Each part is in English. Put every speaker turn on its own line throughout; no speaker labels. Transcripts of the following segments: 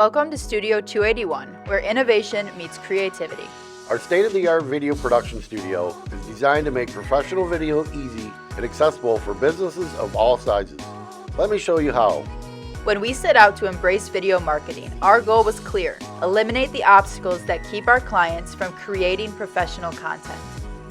Welcome to Studio 281, where innovation meets creativity.
Our state-of-the-art video production studio is designed to make professional video easy and accessible for businesses of all sizes. Let me show you how.
When we set out to embrace video marketing, our goal was clear: eliminate the obstacles that keep our clients from creating professional content.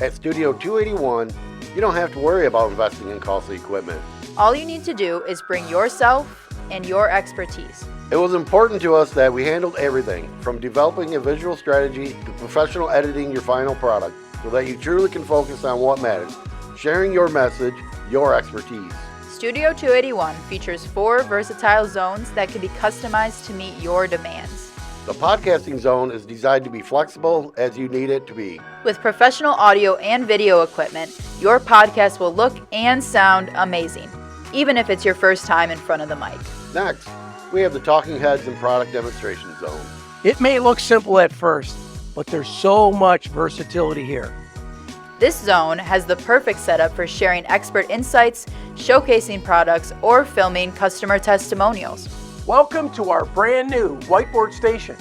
At Studio 281, you don't have to worry about investing in costly equipment.
All you need to do is bring yourself and your expertise.
It was important to us that we handled everything, from developing a visual strategy to professional editing your final product, so that you truly can focus on what matters: sharing your message, your expertise.
Studio 281 features 4 versatile zones that can be customized to meet your demands.
The podcasting zone is designed to be flexible as you need it to be.
With professional audio and video equipment, your podcast will look and sound amazing, even if it's your first time in front of the mic.
Next, we have the talking heads and product demonstration zone.
It may look simple at first, but there's so much versatility here.
This zone has the perfect setup for sharing expert insights, showcasing products, or filming customer testimonials.
Welcome to our brand new Whiteboard station.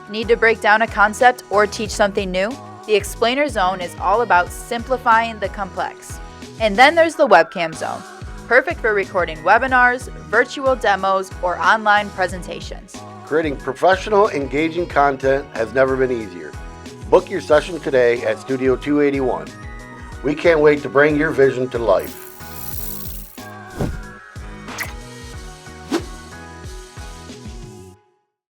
Need to break down a concept or teach something new? The Explainer Zone is all about simplifying the complex. And then there's the Webcam Zone, perfect for recording webinars, virtual demos, or online presentations.
Creating professional, engaging content has never been easier. Book your session today at Studio 281. We can't wait to bring your vision to life.